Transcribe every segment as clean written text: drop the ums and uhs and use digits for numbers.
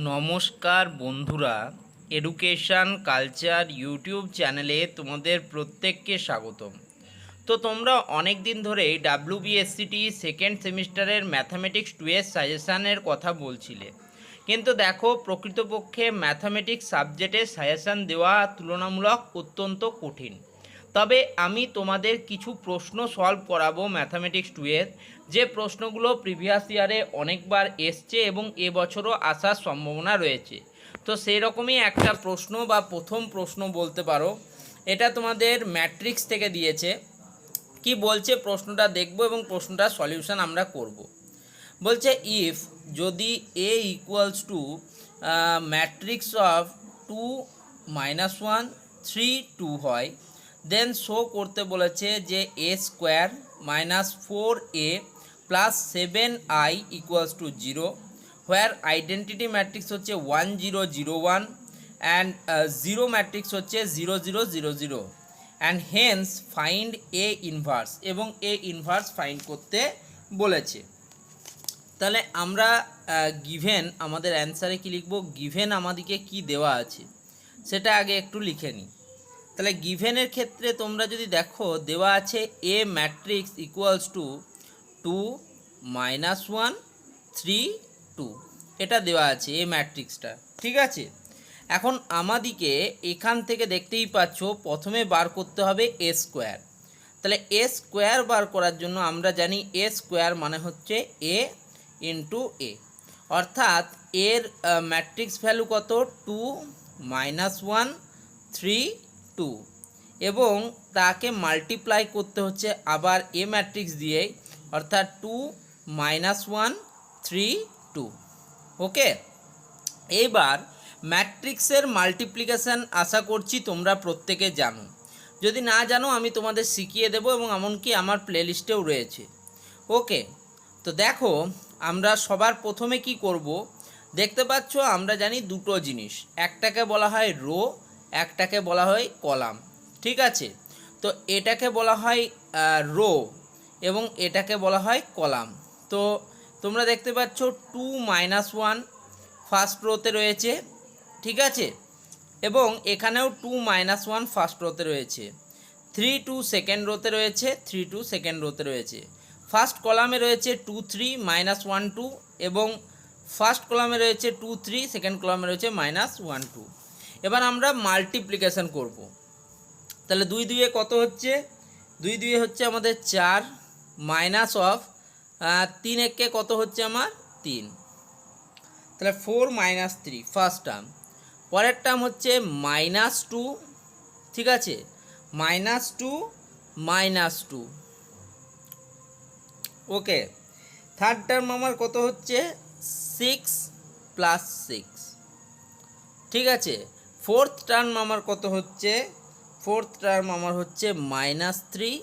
নমস্কার বন্ধুরা, education culture YouTube চ্যানেলে তোমাদের প্রত্যেককে স্বাগতম। তো তোমরা অনেক দিন ধরেই ডাব্লিউবিএসসিটি সেকেন্ড সেমিস্টারের ম্যাথামেটিক্স 2 এর সাজেশানের কথা বলছিলে, কিন্তু দেখো প্রকৃতপক্ষে ম্যাথামেটিক্স সাবজেক্টে সাজেশান দেওয়া তুলনামূলক অত্যন্ত কঠিন। তবে আমি তোমাদের কিছু প্রশ্ন সলভ করাবো ম্যাথামেটিক্স 2 এর, যে প্রশ্নগুলো প্রিভিয়াস ইয়ারে অনেকবার এসছে এবং এবছরও আসার সম্ভাবনা রয়েছে। তো সেই রকমই একটা প্রশ্ন বা প্রথম প্রশ্ন বলতে পারো, এটা তোমাদের ম্যাট্রিক্স থেকে দিয়েছে। কি বলছে প্রশ্নটা দেখব এবং প্রশ্নটার সলিউশন আমরা করব। বলছে ইফ যদি এ ইকুয়ালস টু ম্যাট্রিক্স অফ 2 - 1 3 2 হয়, দেন শো করতে বলেছে যে A square minus 4a plus 7i equals to 0, where identity matrix হচ্ছে 1 0 0 1 অ্যান্ড 0 ম্যাট্রিক্স হচ্ছে 0 0 0 0, and hence find A inverse, এবং এ ইনভার্স ফাইন্ড করতে বলেছে। তাহলে আমরা গিভেন আমাদের অ্যান্সারে কি লিখব, গিভেন আমাদেরকে কি দেওয়া আছে সেটা আগে একটু লিখে নিই। তাহলে গিভেনের ক্ষেত্রে তোমরা যদি দেখো দেওয়া আছে এ ম্যাট্রিক্স ইকুয়ালস টু 2 - 1 3 2, এটা দেওয়া আছে এ ম্যাট্রিক্সটা, ঠিক আছে। এখন আমাদিকে এখান থেকে দেখতেই পাচ্ছ প্রথমে বার করতে হবে এ স্কোয়ার। তাহলে এ স্কোয়ার বার করার জন্য আমরা জানি এ স্কোয়ার মানে হচ্ছে এ ইন্টু এ, অর্থাৎ এর ম্যাট্রিক্স ভ্যালু কত 2 - 1 3 2, এবং তাকে মাল্টিপ্লাই করতে হচ্ছে আবার এ ম্যাট্রিক্স দিয়ে, অর্থাৎ 2 - 1 3 2। ওকে, এইবার ম্যাট্রিক্সের মাল্টিপ্লিকেশান আশা করছি তোমরা প্রত্যেকে জানো। যদি না জানো আমি তোমাদের শিখিয়ে দেবো, এবং এমনকি আমার প্লেলিস্টেও রয়েছে। ওকে, তো দেখো আমরা সবার প্রথমে কি করব, দেখতে পাচ্ছ আমরা জানি দুটো জিনিস, একটাকে বলা হয় রো, একটাকে বলা হয় কলাম, ঠিক আছে। তো এটাকে বলা হয় রো এবং এটাকে বলা হয় কলাম। তো তোমরা দেখতে পাচ্ছ 2 - 1 ফার্স্ট রোতে রয়েছে, ঠিক আছে, এবং এখানেও 2 - 1 ফার্স্ট রোতে রয়েছে, 3 2 সেকেন্ড রোতে রয়েছে, 3 2 সেকেন্ড রোতে রয়েছে। ফার্স্ট কলামে রয়েছে 2 3 - 1 2, এবং ফার্স্ট কলামে রয়েছে 2 3, সেকেন্ড কলামে রয়েছে -1 2। এবার আমরা মাল্টিপ্লিকেশন করব। তাহলে 2 2 কত হচ্ছে, 2 2 হচ্ছে আমাদের 4, মাইনাস অফ 3 1 কত হচ্ছে আমার 3, তাহলে 4 - 3 ফার্স্ট টার্ম। পরের টার্ম হচ্ছে -2, ঠিক আছে, -2 -2। ওকে, থার্ড টার্ম আমার কত হচ্ছে 6 + 6, ঠিক আছে। ফোর্থ টার্ম আমার কত হচ্ছে, ফোর্থ টার্ম আমার হচ্ছে -3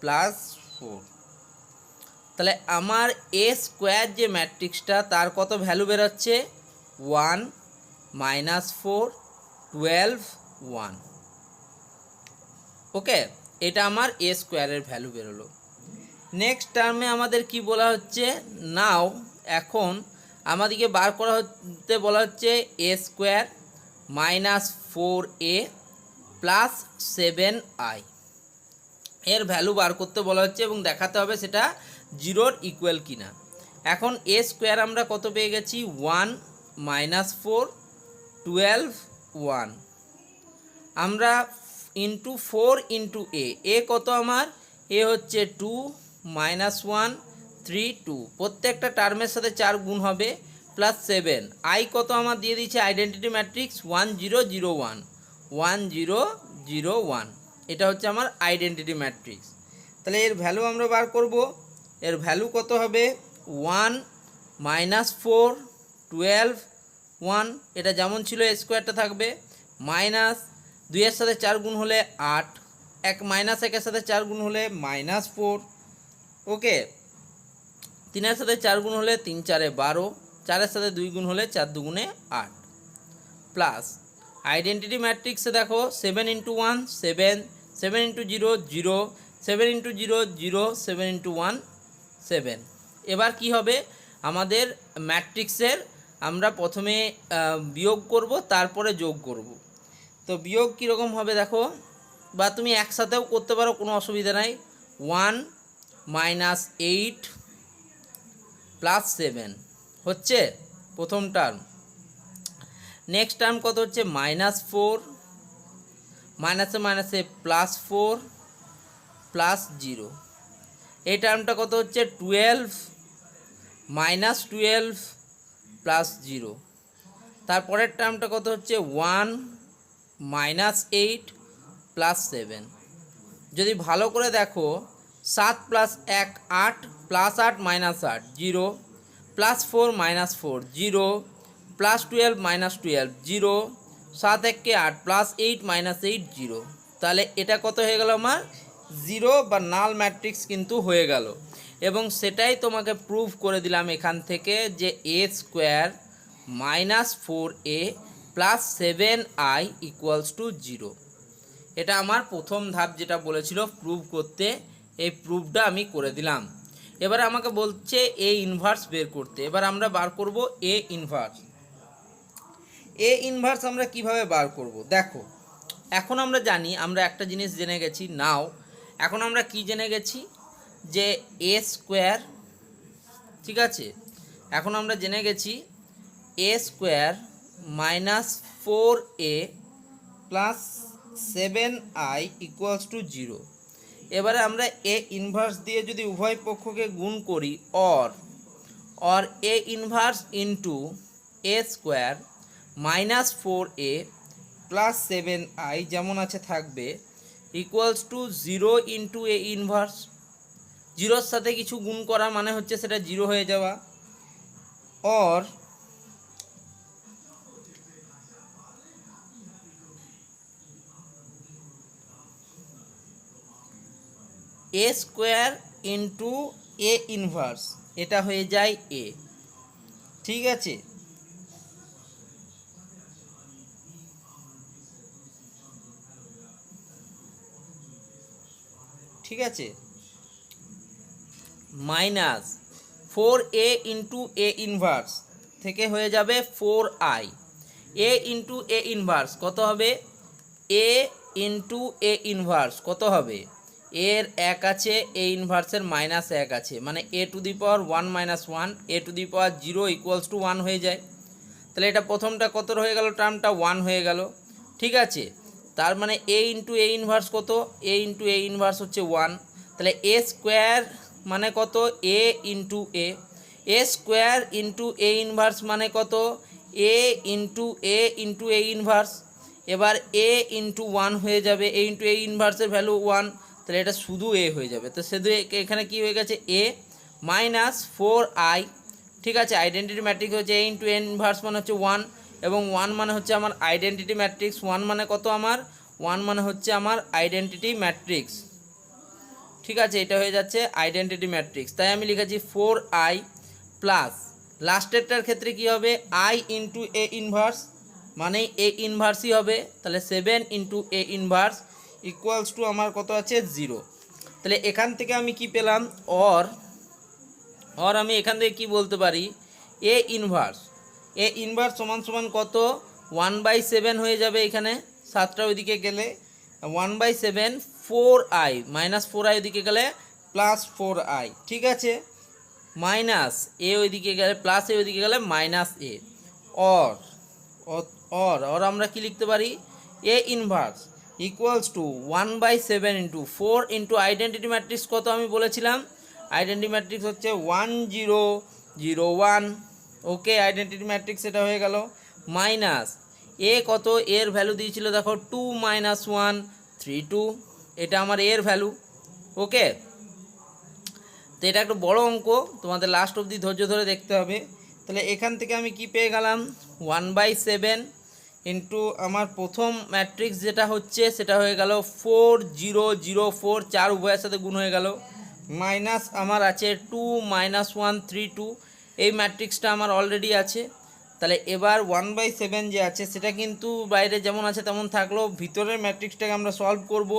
+ 4। তাহলে আমার এ স্কোয়ার যে ম্যাট্রিক্সটা তার কত ভ্যালু বেরোচ্ছে 1 - 4 12 1। ওকে, এটা আমার এ স্কোয়ারের ভ্যালু বেরোলো। নেক্সট টার্মে আমাদের কি বলা হচ্ছে, নাও এখন আমাদেরকে বার করা হতে বলা হচ্ছে এ স্কোয়ার -4a প্লাস 7i, এর ভ্যালু বার করতে বলা হচ্ছে এবং দেখাতে হবে সেটা 0-র ইকুয়াল কিনা। এখন এ স্কোয়ার আমরা কত পেয়ে গেছি 1 - 4 12 1, আমরা ইন্টু 4 ইন্টু এ কত আমার, এ হচ্ছে 2 - 1 3 2, প্রত্যেকটা টার্মের সাথে 4 গুণ হবে, প্লাস 7, আই কত আমার দিয়ে দিচ্ছে আইডেন্টিটি ম্যাট্রিক্স 1 0 0 1 1 0 0 1, এটা হচ্ছে আমার আইডেন্টিটি ম্যাট্রিক্স। তাহলে এর ভ্যালু আমরা বার করব, এর ভ্যালু কত হবে 1 - 4 12 1, এটা যেমন ছিল স্কোয়ারটা থাকবে, মাইনাস 2 এর সাথে 4 গুণ হলে 8, এক মাইনাস 1 এর সাথে 4 গুণ হলে -4, ওকে, 3 এর সাথে 4 গুণ হলে 3 4 12, 4 এর সাথে 2 গুণ হলে 4 2 8, প্লাস আইডেন্টিটি ম্যাট্রিক্সে দেখো 7 × 1 7, 7 × 0 0, 7 × 0 0, 7 × 1 7। এবার কি হবে, আমাদের ম্যাট্রিক্সের আমরা প্রথমে বিয়োগ করব, তারপরে যোগ করব। তো বিয়োগ কীরকম হবে দেখো, বা তুমি একসাথেও করতে পারো, কোনো অসুবিধা নাই। 1 - 8 + 7 হচ্ছে প্রথম টার্ম। নেক্সট টার্ম কত হচ্ছে -4, মাইনাসে মাইনাসে +4 +0। এই টার্মটা কত হচ্ছে 12 -12 +0। তারপরের টার্মটা কত হচ্ছে 1 - 8 +7। যদি ভালো করে দেখো, 7 + 1 8 +8 - 8 0, +4 - 4 0, +12 - 12 0, 7 1 কে 8 +8 - 8 0। তাহলে এটা কত হয়ে গেল আমার 0 বা নাল ম্যাট্রিক্স কিন্তু হয়ে গেল। এবং সেটাই তোমাকে প্রুভ করে দিলাম এখান থেকে যে a² - 4a + 7i = 0। এটা আমার প্রথম ধাপ যেটা বলেছিল প্রুভ করতে, এই প্রুফটা আমি করে দিলাম। এবারে আমাকে বলছে এ ইনভার্স বের করতে। এবার আমরা বার করব এ ইনভার্স। এ ইনভার্স আমরা কিভাবে বার করব দেখো, এখন আমরা জানি, আমরা একটা জিনিস জেনে গেছি নাও। এখন আমরা কি জেনে গেছি যে a², ঠিক আছে, এখন আমরা জেনে গেছি a² - 4a + 7i = 0। এবারে আমরা এ ইনভার্স দিয়ে যদি উভয় পক্ষকে গুণ করি, or A inverse into a² - 4a + 7i যেমন আছে থাকবে = 0 ইন্টু এ ইনভার্স। জিরোর সাথে কিছু গুণ করা মানে হচ্ছে সেটা 0 হয়ে যাওয়া। Or a² into A inverse, এটা হয়ে যায় এ। ঠিক আছে, ঠিক আছে, -4a ইন্টু এ ইনভার্স থেকে হয়ে যাবে 4i। A into A inverse কত হবে, এ ইন্টু এ ইনভার্স কত হবে, এর 1 আছে, এ ইনভার্সের -1 আছে, মানে a⁴1 - 1 a⁴0 = 1 হয়ে যায়। তাহলে এটা প্রথমটা কত হয়ে গেল, টার্মটা 1 হয়ে গেল। ঠিক আছে, তার মানে এ ইন্টু এ ইনভার্স কত, এ ইন্টু এ ইনভার্স হচ্ছে 1। তাহলে a² মানে কত, এ into a² into A inverse মানে কত, এ ইন্টু এ ইনভার্স। এবার এ ইন্টু 1 হয়ে যাবে, এ ইন্টু এ ইনভার্সের ভ্যালু 1, তাহলে এটা শুধু এ হয়ে যাবে। তো শুধু এখানে কি হয়ে গেছে, a - 4i। ঠিক আছে, আইডেন্টিটি ম্যাট্রিক্স হচ্ছে এ ইন্টু এ ইনভার্স মানে হচ্ছে 1, এবং 1 মানে হচ্ছে আমার আইডেন্টিটি ম্যাট্রিক্স। 1 মানে কত আমার, 1 মানে হচ্ছে আমার আইডেন্টিটি ম্যাট্রিক্স। ঠিক আছে, এটা হয়ে যাচ্ছে আইডেন্টিটি ম্যাট্রিক্স। তাই আমি লিখেছি 4i প্লাস লাস্টেরটার ক্ষেত্রে কি হবে, i ইন্টু এ ইনভার্স মানে এ ইনভার্সই হবে। তাহলে 7 ইন্টু এ ইনভার্স = আমার কত আছে 0। তাহলে এখান থেকে আমি কি পেলাম, অর আমি এখান থেকে কি বলতে পারি, এ ইনভার্স সমান সমান কত, 1/7 হয়ে যাবে এখানে, 7টা ওইদিকে গেলে 1/7, 4i -4i ওইদিকে গেলে +4i। ঠিক আছে, মাইনাস এ ওইদিকে গেলে প্লাস এ ওইদিকে গেলে -a। অর আমরা কি লিখতে পারি, A inverse = 1/7 into 4 into identity matrix কত আমি বলেছিলাম, আইডেন্টিটি ম্যাট্রিক্স হচ্ছে 1 0 0 1। ওকে, আইডেন্টিটি ম্যাট্রিক্স এটা হয়ে গেল। মাইনাস এ কত, এর ভ্যালু দিয়েছিল দেখো 2 - 1 3 2, এটা আমার এর ভ্যালু। ওকে, তো এটা একটু বড় অঙ্ক, তোমাদের লাস্ট অবধি ধৈর্য ধরে দেখতে হবে। তাহলে এখান থেকে আমি কি পেয়ে গেলাম, 1/7 ইন্টু আমার প্রথম ম্যাট্রিক্স যেটা হচ্ছে সেটা হয়ে গেল 4 0 0 4, 4 উভয়ের সাথে গুণ হয়ে গেল, মাইনাস আমার আছে 2 - 1 3 2, এই ম্যাট্রিক্সটা আমার অলরেডি আছে। তাহলে এবার 1/7 যে আছে সেটা কিন্তু বাইরে যেমন আছে তেমন থাকলো, ভিতরের ম্যাট্রিক্সটাকে আমরা সলভ করব।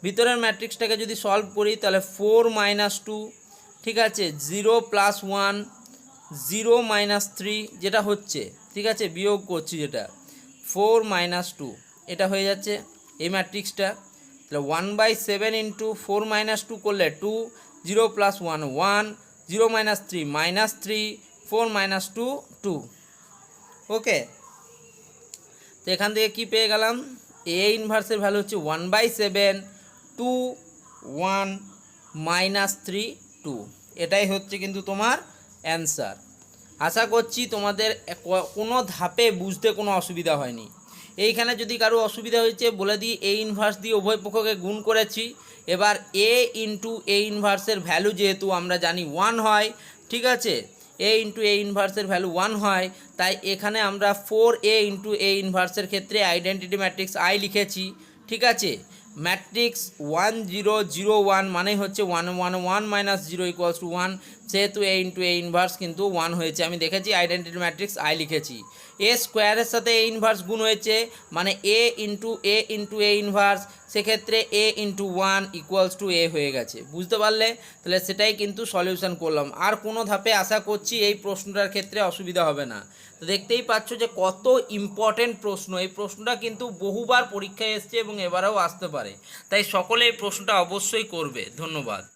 ভিতরের ম্যাট্রিক্সটাকে যদি সলভ করি তাহলে 4 - 2, ঠিক আছে, 0 + 1 0 - 3 যেটা হচ্ছে, ঠিক আছে, বিয়োগ করছি যেটা 4 - 2, এটা হয়ে যাচ্ছে এই ম্যাট্রিক্সটা। তাহলে 1/7 ইন্টু 4 - 2 করলে 2, 0 + 1 1, 0 - 3 -3, 4 - 2 2। ওকে, তো এখান থেকে কি পেয়ে গেলাম, এ ইনভার্সের ভ্যালু হচ্ছে 1/7, 2 1 -3 2। এটাই হচ্ছে কিন্তু তোমার অ্যান্সার। আশা করছি তোমাদের কোনো ধাপে বুঝতে কোনো অসুবিধা হয়নি। এইখানে যদি কারো অসুবিধা হয়েছে বলে দিই, এ ইনভার্স দিয়ে উভয় পক্ষকে গুণ করেছি। এবার এ ইন্টু এ ইনভার্সের ভ্যালু যেহেতু আমরা জানি 1 হয়, ঠিক আছে, এ ইন্টু এ ইনভার্সের ভ্যালু 1 হয়, তাই এখানে আমরা 4a ইন্টু এ ইনভার্সের ক্ষেত্রে আইডেন্টিটি ম্যাট্রিক্স আই লিখেছি, ঠিক আছে। ম্যাট্রিক্স 1 0 0 1 মানে হচ্ছে 1 1 1 - 0 = 1, সেহেতু এ ইন্টু এ ইনভার্স কিন্তু 1 হয়েছে, আমি দেখেছি আইডেন্টিটি ম্যাট্রিক্স আই লিখেছি। এ স্কোয়ারের সাথে এ ইনভার্স গুণ হয়েছে মানে এ ইন্টু এ ইনভার্স, সেক্ষেত্রে এ ইন্টু 1 = এ হয়ে গেছে। বুঝতে পারলে? তাহলে সেটাই কিন্তু সলিউশন করলাম। আর কোনো ধাপে আশা করছি এই প্রশ্নটার ক্ষেত্রে অসুবিধা হবে না। তো দেখতেই পাচ্ছ যে কত ইম্পর্টেন্ট প্রশ্ন। এই প্রশ্নটা কিন্তু বহুবার পরীক্ষায় এসছে এবং এবারেও আসতে পারে, তাই সকলে এই প্রশ্নটা অবশ্যই করবে। ধন্যবাদ।